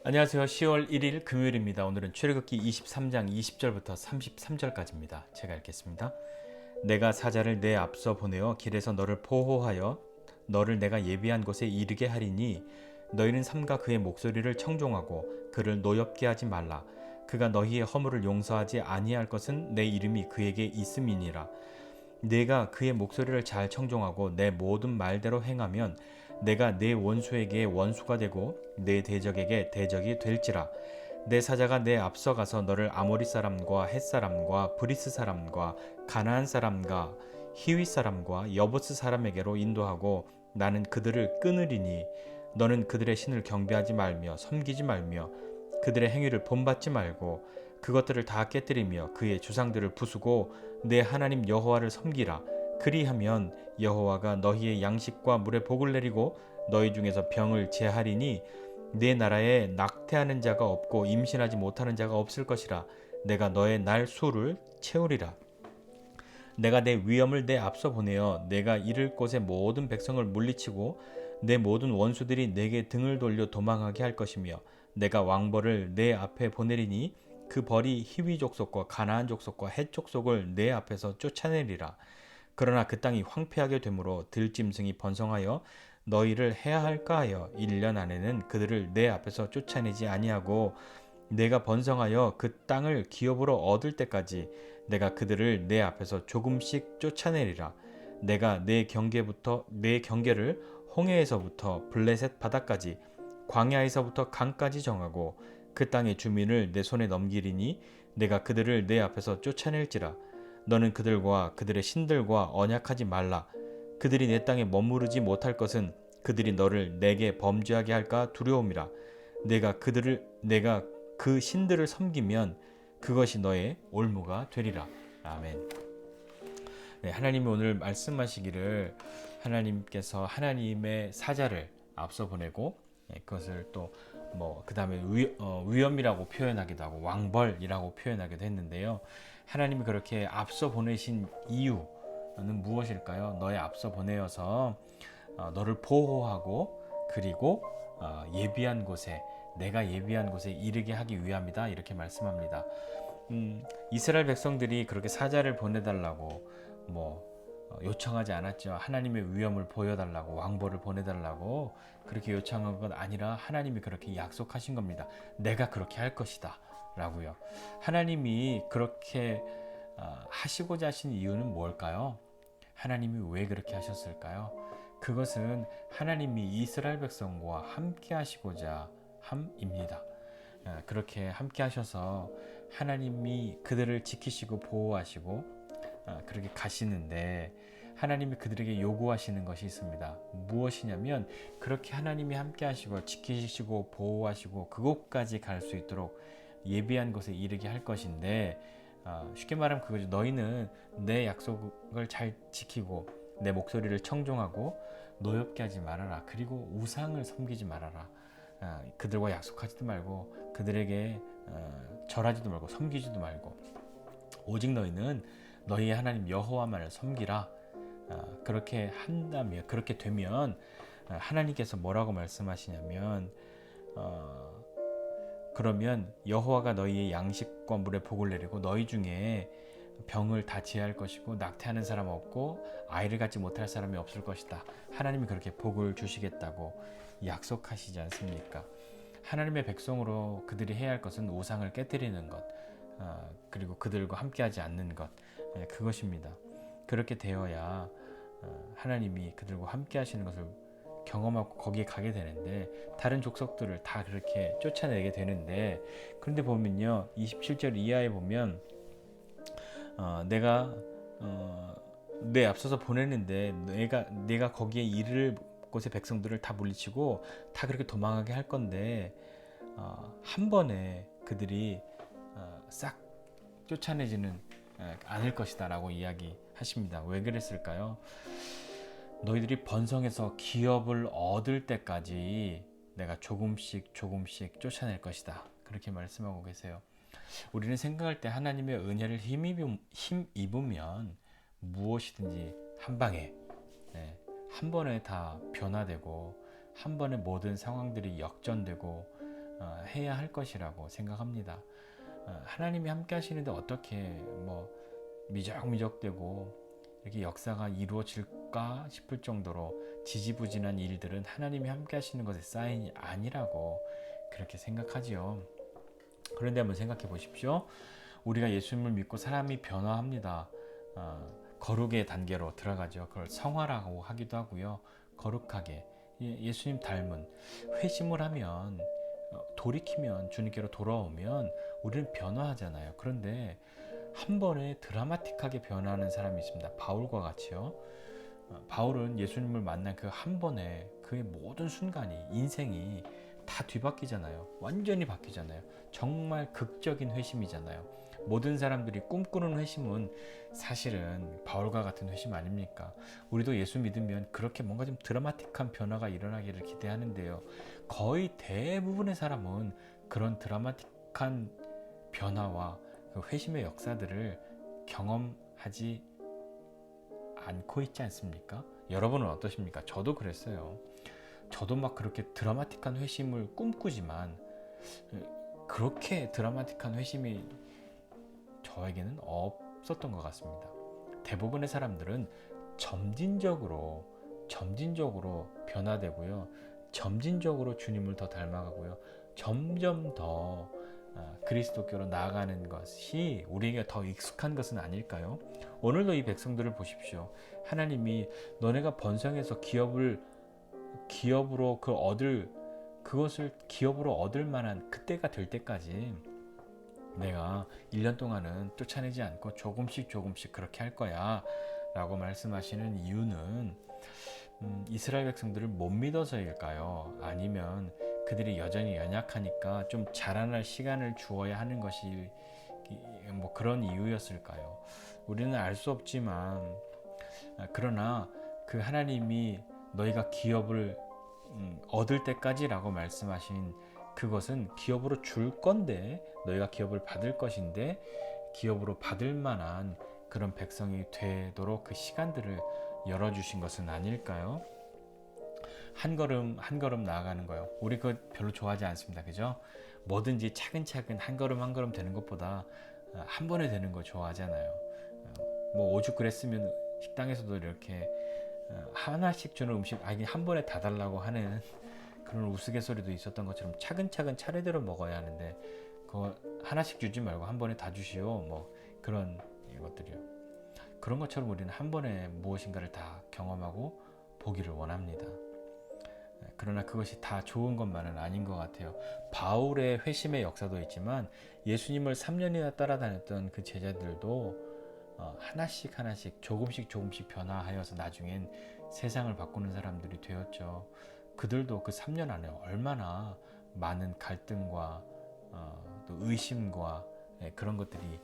안녕하세요. 10월 1일 금요일입니다. 오늘은 출애굽기 23장 20절부터 33절까지입니다. 제가 읽겠습니다. 내가 사자를 내 앞서 보내어 길에서 너를 보호하여 너를 내가 예비한 곳에 이르게 하리니 너희는 삼가 그의 목소리를 청종하고 그를 노엽게 하지 말라. 그가 너희의 허물을 용서하지 아니할 것은 내 이름이 그에게 있음이니라. 내가 그의 목소리를 잘 청종하고 내 모든 말대로 행하면 내가 내 원수에게 원수가 되고 내 대적에게 대적이 될지라. 내 사자가 내 앞서 가서 너를 아모리 사람과 헷 사람과 브리스 사람과 가나안 사람과 히위 사람과 여부스 사람에게로 인도하고 나는 그들을 끊으리니 너는 그들의 신을 경배하지 말며 섬기지 말며 그들의 행위를 본받지 말고 그것들을 다 깨뜨리며 그의 주상들을 부수고 내 하나님 여호와를 섬기라. 그리하면 여호와가 너희의 양식과 물에 복을 내리고 너희 중에서 병을 제하리니 내 나라에 낙태하는 자가 없고 임신하지 못하는 자가 없을 것이라. 내가 너의 날 수를 채우리라. 내가 내 위엄을 내 앞서 보내어 내가 이를 곳의 모든 백성을 물리치고 내 모든 원수들이 내게 등을 돌려 도망하게 할 것이며 내가 왕벌을 내 앞에 보내리니 그 벌이 히위 족속과 가나안 족속과 헷 족속을 내 앞에서 쫓아내리라. 그러나 그 땅이 황폐하게 되므로 들짐승이 번성하여 너희를 해야 할까 하여 1년 안에는 그들을 내 앞에서 쫓아내지 아니하고 내가 번성하여 그 땅을 기업으로 얻을 때까지 내가 그들을 내 앞에서 조금씩 쫓아내리라. 내가 내 경계를 홍해에서부터 블레셋 바다까지 광야에서부터 강까지 정하고 그 땅의 주민을 내 손에 넘기리니 내가 그들을 내 앞에서 쫓아낼지라. 너는 그들과 그들의 신들과 언약하지 말라. 그들이 내 땅에 머무르지 못할 것은 그들이 너를 내게 범죄하게 할까 두려움이라. 내가 그 신들을 섬기면 그것이 너의 올무가 되리라. 아멘. 네, 하나님이 오늘 말씀하시기를 하나님께서 하나님의 사자를 앞서 보내고 그것을 또 그 다음에 위엄이라고 표현하기도 하고 왕벌이라고 표현하기도 했는데요. 하나님이 그렇게 앞서 보내신 이유는 무엇일까요? 너의 앞서 보내어서 너를 보호하고 그리고 내가 예비한 곳에 이르게 하기 위함이다, 이렇게 말씀합니다. 이스라엘 백성들이 그렇게 사자를 보내달라고 요청하지 않았죠. 하나님의 위엄을 보여달라고, 왕벌을 보내달라고 그렇게 요청한 건 아니라 하나님이 그렇게 약속하신 겁니다. 내가 그렇게 할 것이다 라고요. 하나님이 그렇게 하시고자 하신 이유는 뭘까요? 하나님이 왜 그렇게 하셨을까요? 그것은 하나님이 이스라엘 백성과 함께 하시고자 함입니다. 그렇게 함께 하셔서 하나님이 그들을 지키시고 보호하시고 그렇게 가시는데 하나님이 그들에게 요구하시는 것이 있습니다. 무엇이냐면 그렇게 하나님이 함께 하시고 지키시고 보호하시고 그곳까지 갈 수 있도록 예비한 곳에 이르게 할 것인데 쉽게 말하면 그거죠. 너희는 내 약속을 잘 지키고 내 목소리를 청종하고 노엽게 하지 말아라. 그리고 우상을 섬기지 말아라. 그들과 약속하지도 말고 그들에게 절하지도 말고 섬기지도 말고 오직 너희는 너희의 하나님 여호와만을 섬기라. 그렇게 한다면, 그렇게 되면 하나님께서 뭐라고 말씀하시냐면 그러면 여호와가 너희의 양식과 물에 복을 내리고 너희 중에 병을 다 제할 것이고 낙태하는 사람 없고 아이를 갖지 못할 사람이 없을 것이다. 하나님이 그렇게 복을 주시겠다고 약속하시지 않습니까? 하나님의 백성으로 그들이 해야 할 것은 우상을 깨뜨리는 것, 그리고 그들과 함께하지 않는 것, 그것입니다. 그렇게 되어야 하나님이 그들과 함께 하시는 것을 경험하고 거기에 가게 되는데 다른 족속들을 다 그렇게 쫓아내게 되는데 그런데 보면요 27절 이하에 보면 내가 내 앞서서 보내는데 내가 거기에 이를 곳의 백성들을 다 물리치고 다 그렇게 도망하게 할 건데 한 번에 그들이 싹 쫓아내지는 않을 것이다 라고 이야기하십니다. 왜 그랬을까요? 너희들이 번성해서 기업을 얻을 때까지 내가 조금씩 쫓아낼 것이다. 그렇게 말씀하고 계세요. 우리는 생각할 때 하나님의 은혜를 힘입으면 무엇이든지 한 방에 한 번에 다 변화되고 한 번에 모든 상황들이 역전되고 해야 할 것이라고 생각합니다. 하나님이 함께 하시는데 어떻게 미적미적되고 이렇게 역사가 이루어질까 싶을 정도로 지지부진한 일들은 하나님이 함께 하시는 것의 사인이 아니라고 그렇게 생각하지요. 그런데 한번 생각해 보십시오. 우리가 예수님을 믿고 사람이 변화합니다. 거룩의 단계로 들어가죠. 그걸 성화라고 하기도 하고요. 거룩하게 예수님 닮은 회심을 하면 돌이키면 주님께로 돌아오면 우리는 변화하잖아요. 그런데 한 번에 드라마틱하게 변화하는 사람이 있습니다. 바울과 같이요. 바울은 예수님을 만난 그 한 번에 그의 모든 순간이 인생이 다 뒤바뀌잖아요. 완전히 바뀌잖아요. 정말 극적인 회심이잖아요. 모든 사람들이 꿈꾸는 회심은 사실은 바울과 같은 회심 아닙니까? 우리도 예수 믿으면 그렇게 뭔가 좀 드라마틱한 변화가 일어나기를 기대하는데요. 거의 대부분의 사람은 그런 드라마틱한 변화와 그 회심의 역사들을 경험하지 않고 있지 않습니까? 여러분은 어떠십니까? 저도 그랬어요. 저도 막 그렇게 드라마틱한 회심을 꿈꾸지만 그렇게 드라마틱한 회심이 저에게는 없었던 것 같습니다. 대부분의 사람들은 점진적으로 변화되고요. 점진적으로 주님을 더 닮아가고요. 점점 더 그리스도교로 나아가는 것이 우리에게 더 익숙한 것은 아닐까요? 오늘도 이 백성들을 보십시오. 하나님이 너네가 번성해서 기업으로 그것을 기업으로 얻을 만한 그때가 될 때까지 내가 1년 동안은 쫓아내지 않고 조금씩 그렇게 할 거야 라고 말씀하시는 이유는 이스라엘 백성들을 못 믿어서일까요? 아니면 그들이 여전히 연약하니까 좀 자라날 시간을 주어야 하는 것이 그런 이유였을까요? 우리는 알 수 없지만 그러나 그 하나님이 너희가 기업을 얻을 때까지라고 말씀하신 그것은 기업으로 줄 건데 너희가 기업을 받을 것인데 기업으로 받을 만한 그런 백성이 되도록 그 시간들을 열어주신 것은 아닐까요? 한 걸음 한 걸음 나아가는 거요. 우리 그거 별로 좋아하지 않습니다. 그죠? 뭐든지 차근차근 한 걸음 되는 것보다 한 번에 되는 거 좋아하잖아요. 오죽 그랬으면 식당에서도 이렇게 하나씩 주는 음식 한 번에 다 달라고 하는 그런 우스갯소리도 있었던 것처럼 차근차근 차례대로 먹어야 하는데 그거 하나씩 주지 말고 한 번에 다 주시오. 그런 것들이요. 그런 것처럼 우리는 한 번에 무엇인가를 다 경험하고 보기를 원합니다. 그러나 그것이 다 좋은 것만은 아닌 것 같아요. 바울의 회심의 역사도 있지만 예수님을 3년이나 따라다녔던 그 제자들도 하나씩 조금씩 변화하여서 나중엔 세상을 바꾸는 사람들이 되었죠. 그들도 그 3년 안에 얼마나 많은 갈등과 또 의심과 그런 것들이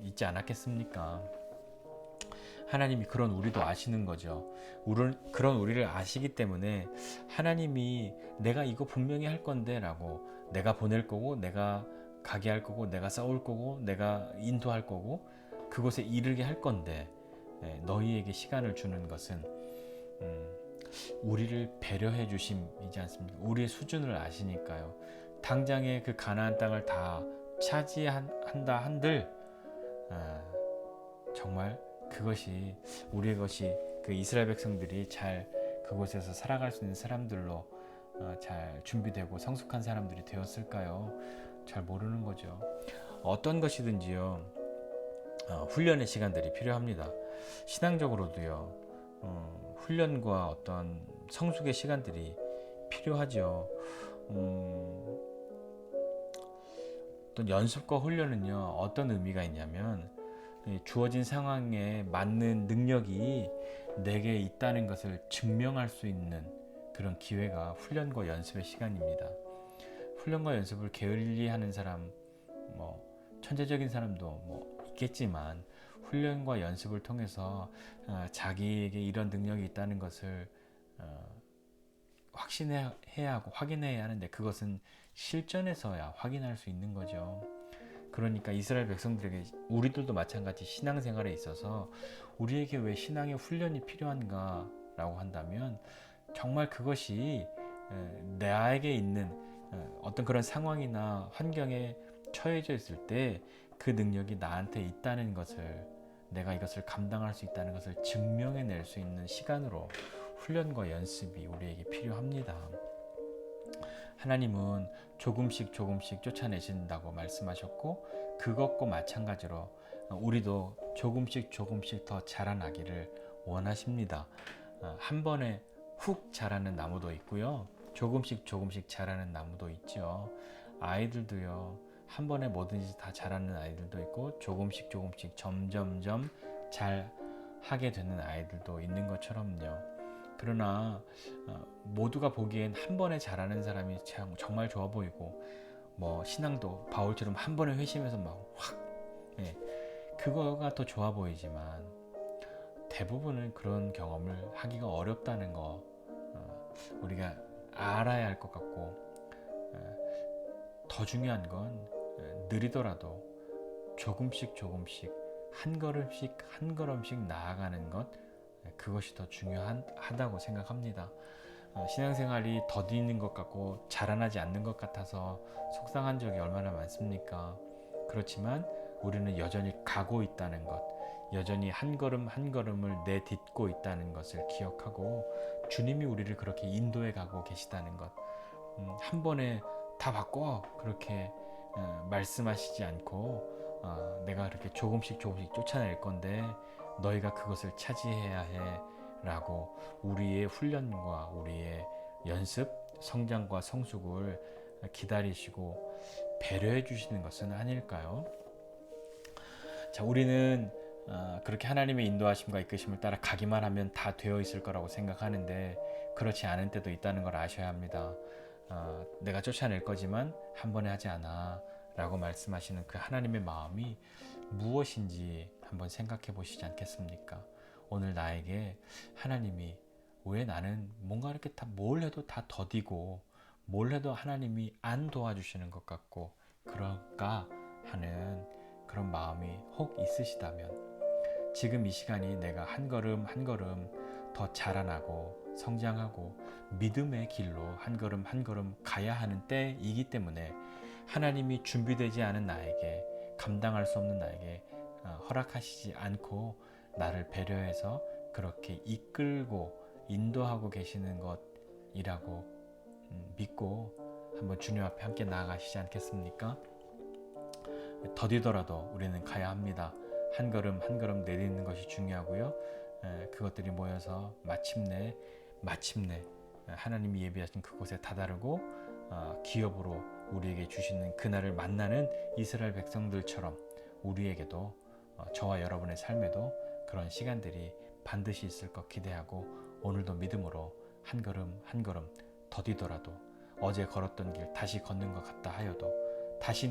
있지 않았겠습니까? 하나님이 그런 우리도 아시는 거죠. 그런 우리를 아시기 때문에 하나님이 내가 이거 분명히 할 건데 라고 내가 보낼 거고 내가 가게 할 거고 내가 싸울 거고 내가 인도할 거고 그곳에 이르게 할 건데 너희에게 시간을 주는 것은 우리를 배려해 주심이지 않습니까? 우리의 수준을 아시니까요. 당장에 그 가나안 땅을 다 차지한다 한들 정말 그것이 우리의 것이 그 이스라엘 백성들이 잘 그곳에서 살아갈 수 있는 사람들로 잘 준비되고 성숙한 사람들이 되었을까요? 잘 모르는 거죠. 어떤 것이든지요. 훈련의 시간들이 필요합니다. 신앙적으로도요. 훈련과 어떤 성숙의 시간들이 필요하죠. 또 연습과 훈련은요. 어떤 의미가 있냐면 주어진 상황에 맞는 능력이 내게 있다는 것을 증명할 수 있는 그런 기회가 훈련과 연습의 시간입니다. 훈련과 연습을 게을리하는 사람, 천재적인 사람도 있겠지만 훈련과 연습을 통해서 자기에게 이런 능력이 있다는 것을 확신해야 하고 확인해야 하는데 그것은 실전에서야 확인할 수 있는 거죠. 그러니까 이스라엘 백성들에게 우리들도 마찬가지 신앙생활에 있어서 우리에게 왜 신앙의 훈련이 필요한가 라고 한다면 정말 그것이 나에게 있는 어떤 그런 상황이나 환경에 처해져 있을 때 그 능력이 나한테 있다는 것을, 내가 이것을 감당할 수 있다는 것을 증명해낼 수 있는 시간으로 훈련과 연습이 우리에게 필요합니다. 하나님은 조금씩 조금씩 쫓아내신다고 말씀하셨고, 그것과 마찬가지로 우리도 조금씩 조금씩 더 자라나기를 원하십니다. 한 번에 훅 자라는 나무도 있고요, 조금씩 조금씩 자라는 나무도 있죠. 아이들도요, 한 번에 뭐든지 다 자라는 아이들도 있고, 조금씩 조금씩 점점점 잘 하게 되는 아이들도 있는 것처럼요. 그러나 모두가 보기엔 한 번에 자라는 사람이 정말 좋아 보이고, 뭐 신앙도 바울처럼 한 번에 회심해서 막 확, 예, 그거가 더 좋아 보이지만, 대부분은 그런 경험을 하기가 어렵다는 거 우리가 알아야 할 것 같고, 더 중요한 건 느리더라도 조금씩 조금씩 한 걸음씩 한 걸음씩 나아가는 것, 그것이 더 중요하다고 생각합니다. 신앙생활이 더디는 것 같고 자라나지 않는 것 같아서 속상한 적이 얼마나 많습니까? 그렇지만 우리는 여전히 가고 있다는 것, 여전히 한 걸음 한 걸음을 내딛고 있다는 것을 기억하고, 주님이 우리를 그렇게 인도해 가고 계시다는 것, 한 번에 다 바꿔 그렇게 말씀하시지 않고, 내가 그렇게 조금씩 조금씩 쫓아낼 건데 너희가 그것을 차지해야 해 라고 우리의 훈련과 우리의 연습, 성장과 성숙을 기다리시고 배려해 주시는 것은 아닐까요? 자, 우리는 그렇게 하나님의 인도하심과 이끄심을 따라 가기만 하면 다 되어 있을 거라고 생각하는데, 그렇지 않은 때도 있다는 걸 아셔야 합니다. 내가 쫓아낼 거지만 한 번에 하지 않아 라고 말씀하시는 그 하나님의 마음이 무엇인지 한번 생각해 보시지 않겠습니까? 오늘 나에게 하나님이 왜 나는 뭔가 이렇게 다 뭘 해도 다 더디고 뭘 해도 하나님이 안 도와주시는 것 같고 그럴까 하는 그런 마음이 혹 있으시다면, 지금 이 시간이 내가 한 걸음 한 걸음 더 자라나고 성장하고 믿음의 길로 한 걸음 한 걸음 가야 하는 때이기 때문에, 하나님이 준비되지 않은 나에게, 감당할 수 없는 나에게 허락하시지 않고 나를 배려해서 그렇게 이끌고 인도하고 계시는 것이라고 믿고 한번 주님 앞에 함께 나아가시지 않겠습니까? 더디더라도 우리는 가야 합니다. 한 걸음 한 걸음 내딛는 것이 중요하고요. 그것들이 모여서 마침내 하나님이 예비하신 그곳에 다다르고 기업으로 우리에게 주시는 그날을 만나는 이스라엘 백성들처럼, 우리에게도 저와 여러분의 삶에도 그런 시간들이 반드시 있을 것 기대하고, 오늘도 믿음으로 한 걸음 한 걸음 더디더라도, 어제 걸었던 길 다시 걷는 것 같다 하여도 다시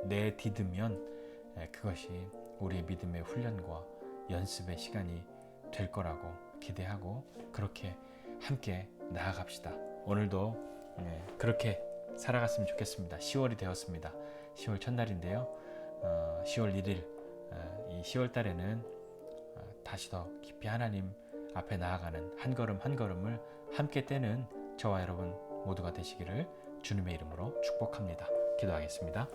내디디면 그것이 우리의 믿음의 훈련과 연습의 시간이 될 거라고 기대하고, 그렇게 함께 나아갑시다. 오늘도 그렇게 살아갔으면 좋겠습니다. 10월이 되었습니다. 10월 첫날인데요. 10월 1일, 이 10월 달에는 다시 더 깊이 하나님 앞에 나아가는 한 걸음 한 걸음을 함께 떼는 저와 여러분 모두가 되시기를 주님의 이름으로 축복합니다. 기도하겠습니다.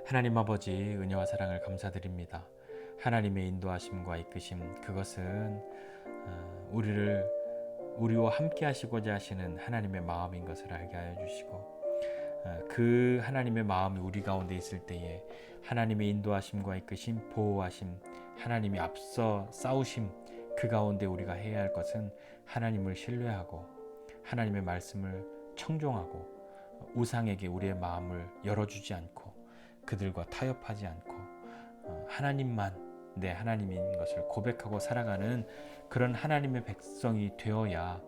하나님 아버지, 은혜와 사랑을 감사드립니다. 하나님의 인도하심과 이끄심, 그것은 우리와 함께 하시고자 하시는 하나님의 마음인 것을 알게 하여 주시고, 그 하나님의 마음이 우리 가운데 있을 때에 하나님의 인도하심과 이끄심, 보호하심, 하나님이 앞서 싸우심, 그 가운데 우리가 해야 할 것은 하나님을 신뢰하고 하나님의 말씀을 청종하고 우상에게 우리의 마음을 열어주지 않고 그들과 타협하지 않고 하나님만 내 하나님인 것을 고백하고 살아가는 그런 하나님의 백성이 되어야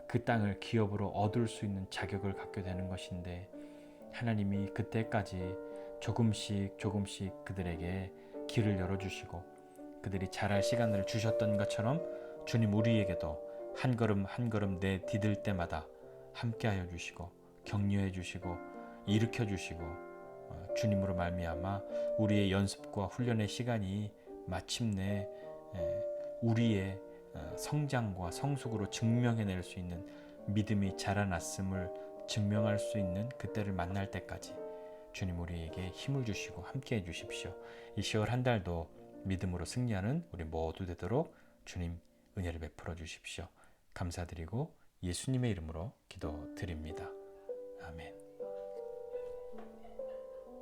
그 땅을 기업으로 얻을 수 있는 자격을 갖게 되는 것인데, 하나님이 그때까지 조금씩 조금씩 그들에게 길을 열어주시고 그들이 자랄 시간을 주셨던 것처럼, 주님 우리에게도 한 걸음 한 걸음 내디딜 때마다 함께하여 주시고 격려해 주시고 일으켜 주시고, 주님으로 말미암아 우리의 연습과 훈련의 시간이 마침내 우리의 성장과 성숙으로 증명해낼 수 있는 믿음이 자라났음을 증명할 수 있는 그때를 만날 때까지 주님 우리에게 힘을 주시고 함께해 주십시오. 이 10월 한 달도 믿음으로 승리하는 우리 모두 되도록 주님 은혜를 베풀어 주십시오. 감사드리고 예수님의 이름으로 기도드립니다. 아멘.